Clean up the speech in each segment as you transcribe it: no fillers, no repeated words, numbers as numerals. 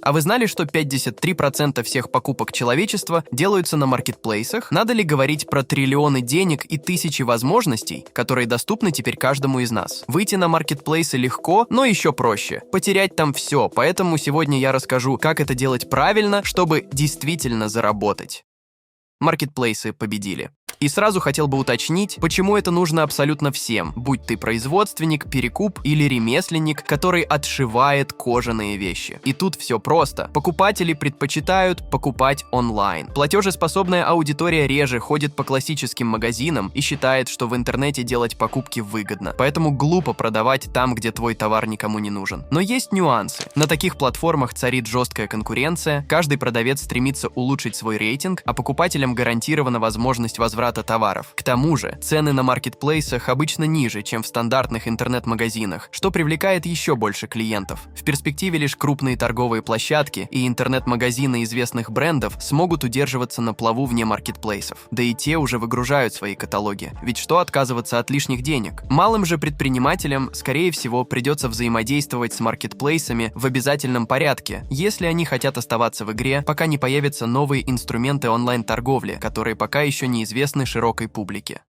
А вы знали, что 53% всех покупок человечества делаются на маркетплейсах? Надо ли говорить про триллионы денег и тысячи возможностей, которые доступны теперь каждому из нас? Выйти на маркетплейсы легко, но еще проще. Потерять там все, поэтому сегодня я расскажу, как это делать правильно, чтобы действительно заработать. Маркетплейсы победили. И сразу хотел бы уточнить, почему это нужно абсолютно всем, будь ты производственник, перекуп или ремесленник, который отшивает кожаные вещи. И тут все просто. Покупатели предпочитают покупать онлайн. Платежеспособная аудитория реже ходит по классическим магазинам и считает, что в интернете делать покупки выгодно. Поэтому глупо продавать там, где твой товар никому не нужен. Но есть нюансы. На таких платформах царит жесткая конкуренция, каждый продавец стремится улучшить свой рейтинг, а покупателям гарантирована возможность возврата товаров. К тому же, цены на маркетплейсах обычно ниже, чем в стандартных интернет-магазинах, что привлекает еще больше клиентов. В перспективе лишь крупные торговые площадки и интернет-магазины известных брендов смогут удерживаться на плаву вне маркетплейсов. Да и те уже выгружают свои каталоги. Ведь что отказываться от лишних денег? Малым же предпринимателям, скорее всего, придется взаимодействовать с маркетплейсами в обязательном порядке, если они хотят оставаться в игре, пока не появятся новые инструменты онлайн-торговли, которые пока еще неизвестны широкой публике.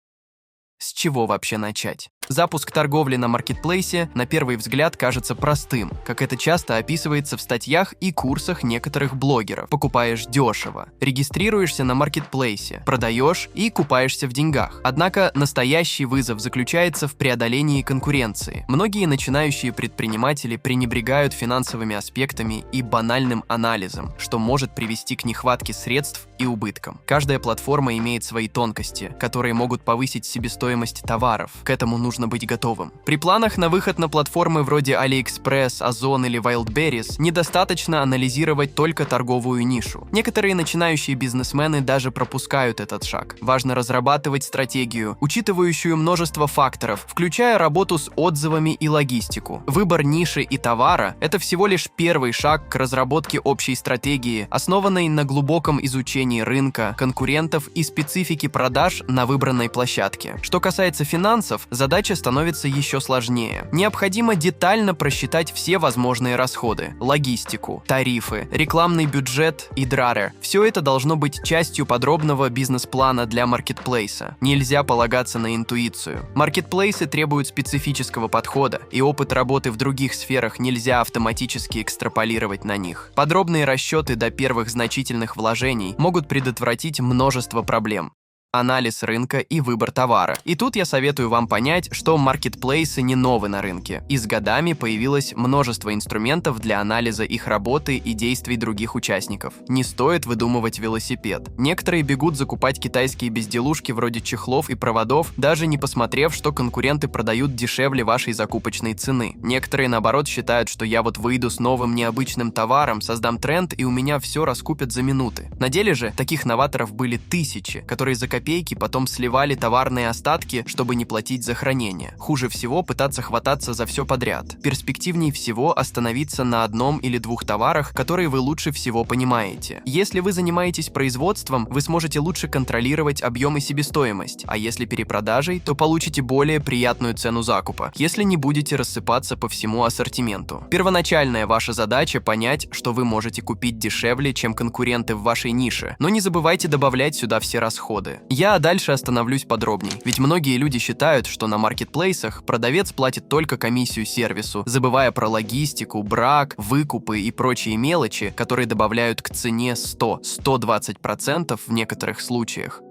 С чего вообще начать? Запуск торговли на маркетплейсе на первый взгляд кажется простым, как это часто описывается в статьях и курсах некоторых блогеров. Покупаешь дешево, регистрируешься на маркетплейсе, продаешь и купаешься в деньгах. Однако настоящий вызов заключается в преодолении конкуренции. Многие начинающие предприниматели пренебрегают финансовыми аспектами и банальным анализом, что может привести к нехватке средств и убыткам. Каждая платформа имеет свои тонкости, которые могут повысить себестоимость товаров. К этому нужно быть готовым. При планах на выход на платформы вроде AliExpress, Озон или Wildberries недостаточно анализировать только торговую нишу. Некоторые начинающие бизнесмены даже пропускают этот шаг. Важно разрабатывать стратегию, учитывающую множество факторов, включая работу с отзывами и логистику. Выбор ниши и товара – это всего лишь первый шаг к разработке общей стратегии, основанной на глубоком изучении рынка, конкурентов и специфики продаж на выбранной площадке. Что касается финансов, задача становится еще сложнее. Необходимо детально просчитать все возможные расходы, логистику, тарифы, рекламный бюджет и драрер. Все это должно быть частью подробного бизнес-плана для маркетплейса. Нельзя полагаться на интуицию. Маркетплейсы требуют специфического подхода, и опыт работы в других сферах нельзя автоматически экстраполировать на них. Подробные расчеты до первых значительных вложений могут предотвратить множество проблем. Анализ рынка и выбор товара. И тут я советую вам понять, что маркетплейсы не новы на рынке. И с годами появилось множество инструментов для анализа их работы и действий других участников. Не стоит выдумывать велосипед. Некоторые бегут закупать китайские безделушки вроде чехлов и проводов, даже не посмотрев, что конкуренты продают дешевле вашей закупочной цены. Некоторые, наоборот, считают, что я вот выйду с новым необычным товаром, создам тренд, и у меня все раскупят за минуты. На деле же таких новаторов были тысячи, которые за копейки потом сливали товарные остатки, чтобы не платить за хранение. Хуже всего пытаться хвататься за все подряд. Перспективнее всего остановиться на одном или двух товарах, которые вы лучше всего понимаете. Если вы занимаетесь производством, вы сможете лучше контролировать объем и себестоимость, а если перепродажей, то получите более приятную цену закупа, если не будете рассыпаться по всему ассортименту. Первоначальная ваша задача — понять, что вы можете купить дешевле, чем конкуренты в вашей нише, но не забывайте добавлять сюда все расходы. Я дальше остановлюсь подробней, ведь многие люди считают, что на маркетплейсах продавец платит только комиссию сервису, забывая про логистику, брак, выкупы и прочие мелочи, которые добавляют к цене 100-120% в некоторых случаях.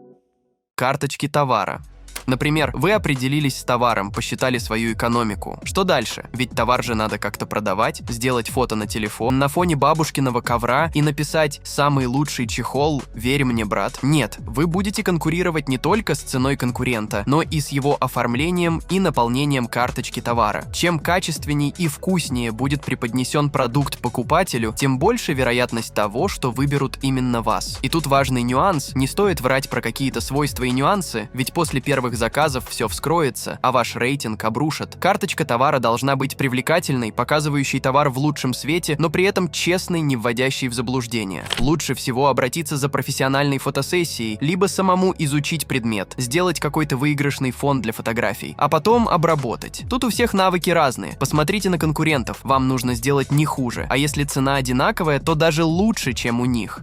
Карточки товара. Например, вы определились с товаром, посчитали свою экономику. Что дальше? Ведь товар же надо как-то продавать, сделать фото на телефон, на фоне бабушкиного ковра и написать «самый лучший чехол, верь мне, брат». Нет, вы будете конкурировать не только с ценой конкурента, но и с его оформлением и наполнением карточки товара. Чем качественней и вкуснее будет преподнесен продукт покупателю, тем больше вероятность того, что выберут именно вас. И тут важный нюанс: не стоит врать про какие-то свойства и нюансы, ведь после первых заказов все вскроется, а ваш рейтинг обрушат. Карточка товара должна быть привлекательной, показывающей товар в лучшем свете, но при этом честной, не вводящей в заблуждение. Лучше всего обратиться за профессиональной фотосессией, либо самому изучить предмет, сделать какой-то выигрышный фон для фотографий, а потом обработать. Тут у всех навыки разные. Посмотрите на конкурентов, вам нужно сделать не хуже, а если цена одинаковая, то даже лучше, чем у них.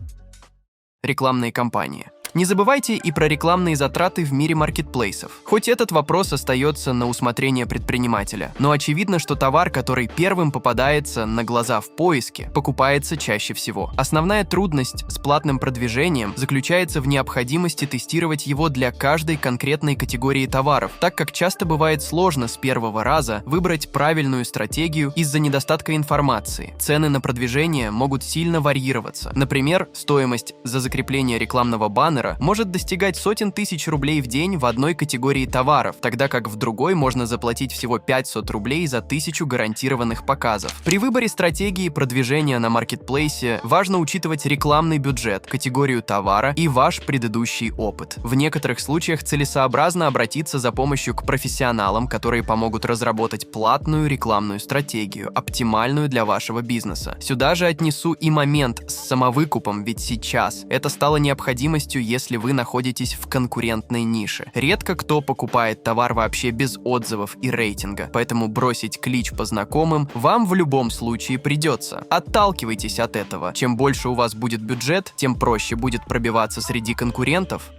Рекламные кампании. Не забывайте и про рекламные затраты в мире маркетплейсов. Хоть этот вопрос остается на усмотрение предпринимателя, но очевидно, что товар, который первым попадается на глаза в поиске, покупается чаще всего. Основная трудность с платным продвижением заключается в необходимости тестировать его для каждой конкретной категории товаров, так как часто бывает сложно с первого раза выбрать правильную стратегию из-за недостатка информации. Цены на продвижение могут сильно варьироваться. Например, стоимость за закрепление рекламного баннера может достигать сотен тысяч рублей в день в одной категории товаров, тогда как в другой можно заплатить всего 500 рублей за 1000 гарантированных показов. При выборе стратегии продвижения на маркетплейсе важно учитывать рекламный бюджет, категорию товара и ваш предыдущий опыт. В некоторых случаях целесообразно обратиться за помощью к профессионалам, которые помогут разработать платную рекламную стратегию, оптимальную для вашего бизнеса. Сюда же отнесу и момент с самовыкупом, ведь сейчас это стало необходимостью, если вы находитесь в конкурентной нише. Редко кто покупает товар вообще без отзывов и рейтинга, поэтому бросить клич по знакомым вам в любом случае придется. Отталкивайтесь от этого. Чем больше у вас будет бюджет, тем проще будет пробиваться среди конкурентов.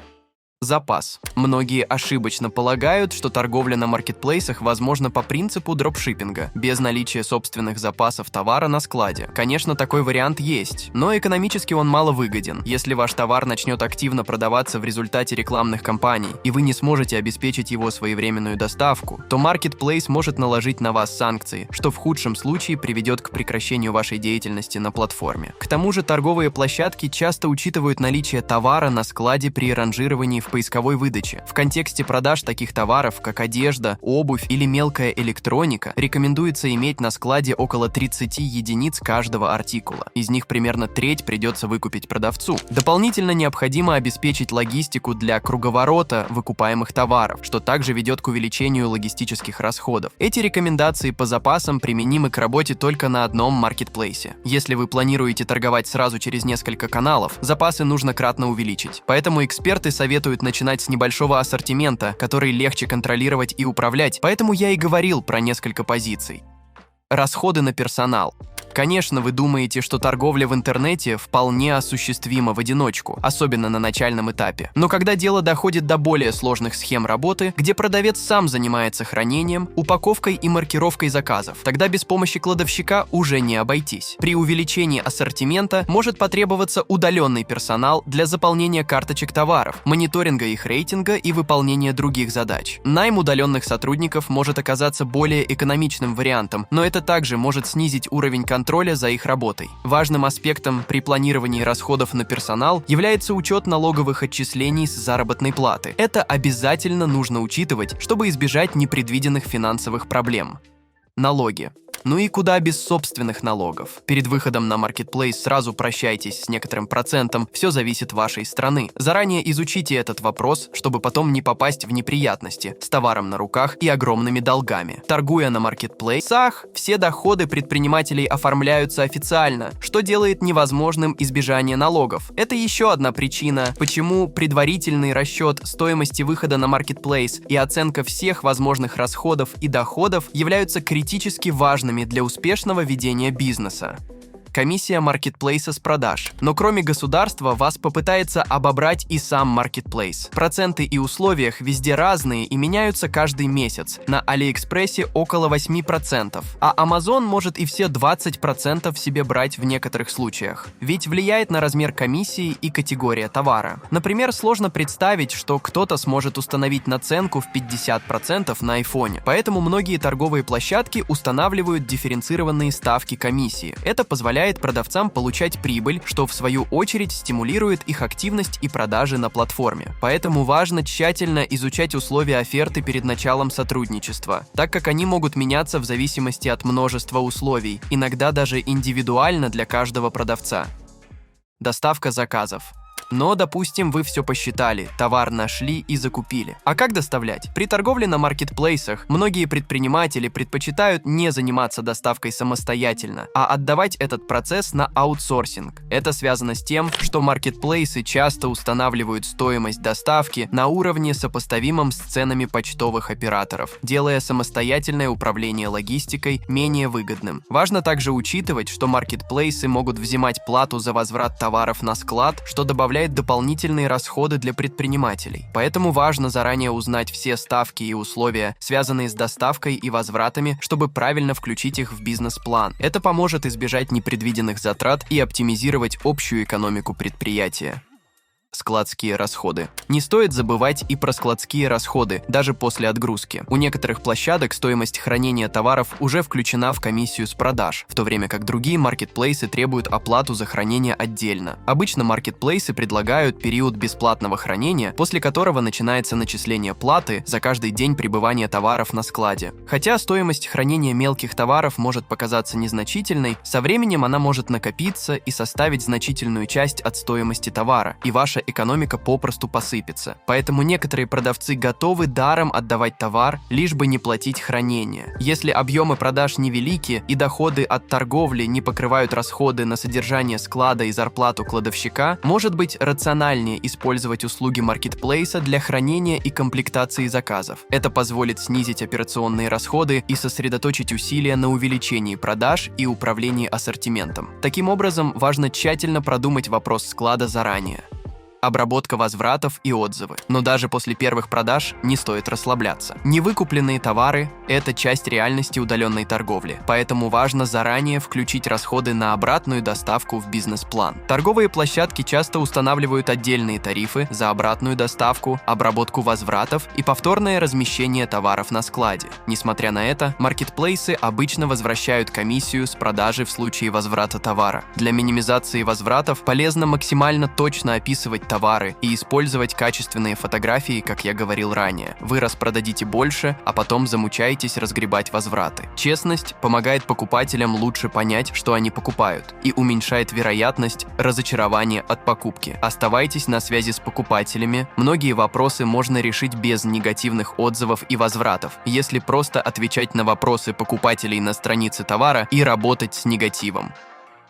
Запас. Многие ошибочно полагают, что торговля на маркетплейсах возможна по принципу дропшиппинга, без наличия собственных запасов товара на складе. Конечно, такой вариант есть, но экономически он мало выгоден. Если ваш товар начнет активно продаваться в результате рекламных кампаний, и вы не сможете обеспечить его своевременную доставку, то маркетплейс может наложить на вас санкции, что в худшем случае приведет к прекращению вашей деятельности на платформе. К тому же торговые площадки часто учитывают наличие товара на складе при ранжировании в поисковой выдаче. В контексте продаж таких товаров, как одежда, обувь или мелкая электроника, рекомендуется иметь на складе около 30 единиц каждого артикула. Из них примерно треть придется выкупить продавцу. Дополнительно необходимо обеспечить логистику для круговорота выкупаемых товаров, что также ведет к увеличению логистических расходов. Эти рекомендации по запасам применимы к работе только на одном маркетплейсе. Если вы планируете торговать сразу через несколько каналов, запасы нужно кратно увеличить. Поэтому эксперты советуют начинать с небольшого ассортимента, который легче контролировать и управлять, поэтому я и говорил про несколько позиций. Расходы на персонал. Конечно, вы думаете, что торговля в интернете вполне осуществима в одиночку, особенно на начальном этапе. Но когда дело доходит до более сложных схем работы, где продавец сам занимается хранением, упаковкой и маркировкой заказов, тогда без помощи кладовщика уже не обойтись. При увеличении ассортимента может потребоваться удаленный персонал для заполнения карточек товаров, мониторинга их рейтинга и выполнения других задач. Найм удаленных сотрудников может оказаться более экономичным вариантом, но это также может снизить уровень контроля за их работой. Важным аспектом при планировании расходов на персонал является учет налоговых отчислений с заработной платы. Это обязательно нужно учитывать, чтобы избежать непредвиденных финансовых проблем. Налоги. Ну и куда без собственных налогов? Перед выходом на маркетплейс сразу прощайтесь с некоторым процентом, все зависит от вашей страны. Заранее изучите этот вопрос, чтобы потом не попасть в неприятности с товаром на руках и огромными долгами. Торгуя на маркетплейсах, все доходы предпринимателей оформляются официально, что делает невозможным избежание налогов. Это еще одна причина, почему предварительный расчет стоимости выхода на маркетплейс и оценка всех возможных расходов и доходов являются критически важными для успешного ведения бизнеса. Комиссия маркетплейса с продаж. Но кроме государства вас попытается обобрать и сам маркетплейс. Проценты и условия везде разные и меняются каждый месяц. На Алиэкспрессе около 8%, а Amazon может и все 20% себе брать в некоторых случаях. Ведь влияет на размер комиссии и категория товара. Например, сложно представить, что кто-то сможет установить наценку в 50% на айфоне. Поэтому многие торговые площадки устанавливают дифференцированные ставки комиссии. Это позволяет продавцам получать прибыль, что в свою очередь стимулирует их активность и продажи на платформе. Поэтому важно тщательно изучать условия оферты перед началом сотрудничества, так как они могут меняться в зависимости от множества условий, иногда даже индивидуально для каждого продавца. Доставка заказов. Но, допустим, вы все посчитали, товар нашли и закупили. А как доставлять? При торговле на маркетплейсах многие предприниматели предпочитают не заниматься доставкой самостоятельно, а отдавать этот процесс на аутсорсинг. Это связано с тем, что маркетплейсы часто устанавливают стоимость доставки на уровне, сопоставимом с ценами почтовых операторов, делая самостоятельное управление логистикой менее выгодным. Важно также учитывать, что маркетплейсы могут взимать плату за возврат товаров на склад, что добавляет дополнительные расходы для предпринимателей. Поэтому важно заранее узнать все ставки и условия, связанные с доставкой и возвратами, чтобы правильно включить их в бизнес-план. Это поможет избежать непредвиденных затрат и оптимизировать общую экономику предприятия. Складские расходы. Не стоит забывать и про складские расходы, даже после отгрузки. У некоторых площадок стоимость хранения товаров уже включена в комиссию с продаж, в то время как другие маркетплейсы требуют оплату за хранение отдельно. Обычно маркетплейсы предлагают период бесплатного хранения, после которого начинается начисление платы за каждый день пребывания товаров на складе. Хотя стоимость хранения мелких товаров может показаться незначительной, со временем она может накопиться и составить значительную часть от стоимости товара, и ваша экономика попросту посыпется. Поэтому некоторые продавцы готовы даром отдавать товар, лишь бы не платить хранение. Если объемы продаж невелики и доходы от торговли не покрывают расходы на содержание склада и зарплату кладовщика, может быть рациональнее использовать услуги маркетплейса для хранения и комплектации заказов. Это позволит снизить операционные расходы и сосредоточить усилия на увеличении продаж и управлении ассортиментом. Таким образом, важно тщательно продумать вопрос склада заранее. Обработка возвратов и отзывы. Но даже после первых продаж не стоит расслабляться. Невыкупленные товары – это часть реальности удаленной торговли, поэтому важно заранее включить расходы на обратную доставку в бизнес-план. Торговые площадки часто устанавливают отдельные тарифы за обратную доставку, обработку возвратов и повторное размещение товаров на складе. Несмотря на это, маркетплейсы обычно возвращают комиссию с продажи в случае возврата товара. Для минимизации возвратов полезно максимально точно описывать товары и использовать качественные фотографии, как я говорил ранее. Вы распродадите больше, а потом замучаетесь разгребать возвраты. Честность помогает покупателям лучше понять, что они покупают, и уменьшает вероятность разочарования от покупки. Оставайтесь на связи с покупателями. Многие вопросы можно решить без негативных отзывов и возвратов, если просто отвечать на вопросы покупателей на странице товара и работать с негативом.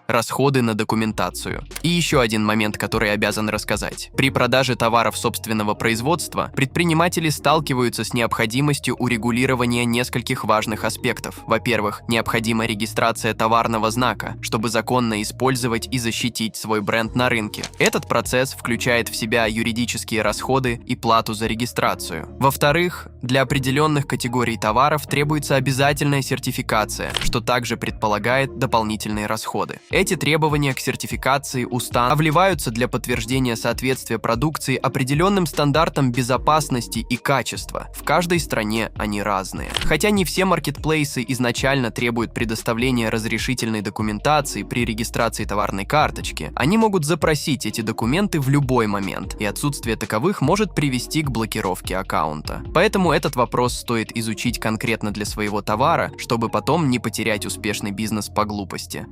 Расходы на документацию. И еще один момент, который обязан рассказать. При продаже товаров собственного производства предприниматели сталкиваются с необходимостью урегулирования нескольких важных аспектов. Во-первых, необходима регистрация товарного знака, чтобы законно использовать и защитить свой бренд на рынке. Этот процесс включает в себя юридические расходы и плату за регистрацию. Во-вторых, для определенных категорий товаров требуется обязательная сертификация, что также предполагает дополнительные расходы. Эти требования к сертификации устанавливаются для подтверждения соответствия продукции определенным стандартам безопасности и качества. В каждой стране они разные. Хотя не все маркетплейсы изначально требуют предоставления разрешительной документации при регистрации товарной карточки, они могут запросить эти документы в любой момент, и отсутствие таковых может привести к блокировке аккаунта. Поэтому этот вопрос стоит изучить конкретно для своего товара, чтобы потом не потерять успешный бизнес по глупости.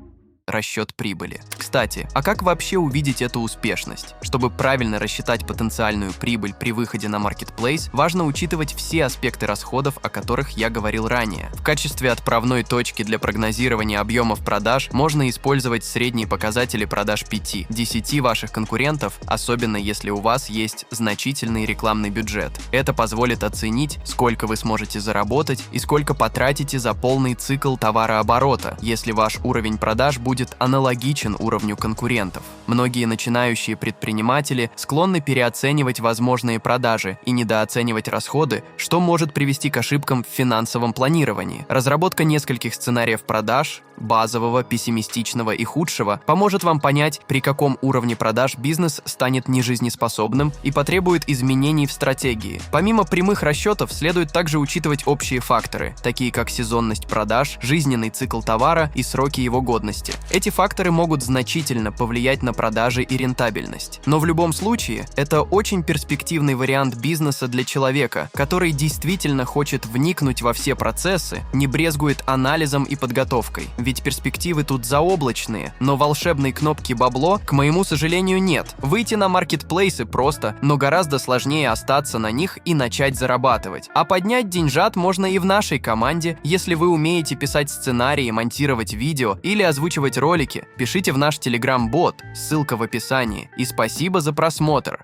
Расчет прибыли. Кстати, а как вообще увидеть эту успешность? Чтобы правильно рассчитать потенциальную прибыль при выходе на маркетплейс, важно учитывать все аспекты расходов, о которых я говорил ранее. В качестве отправной точки для прогнозирования объемов продаж можно использовать средние показатели продаж 5-10 ваших конкурентов, особенно если у вас есть значительный рекламный бюджет. Это позволит оценить, сколько вы сможете заработать и сколько потратите за полный цикл товарооборота, если ваш уровень продаж будет аналогичен уровню конкурентов. Многие начинающие предприниматели склонны переоценивать возможные продажи и недооценивать расходы, что может привести к ошибкам в финансовом планировании. Разработка нескольких сценариев продаж, базового, пессимистичного и худшего, поможет вам понять, при каком уровне продаж бизнес станет нежизнеспособным и потребует изменений в стратегии. Помимо прямых расчетов, следует также учитывать общие факторы, такие как сезонность продаж, жизненный цикл товара и сроки его годности. Эти факторы могут значительно повлиять на на продажи и рентабельность. Но в любом случае, это очень перспективный вариант бизнеса для человека, который действительно хочет вникнуть во все процессы, не брезгует анализом и подготовкой. Ведь перспективы тут заоблачные, но волшебной кнопки «бабло», к моему сожалению, нет. Выйти на маркетплейсы просто, но гораздо сложнее остаться на них и начать зарабатывать. А поднять деньжат можно и в нашей команде, если вы умеете писать сценарии, монтировать видео или озвучивать ролики. Пишите в наш Telegram-бот, ссылка в описании. И спасибо за просмотр!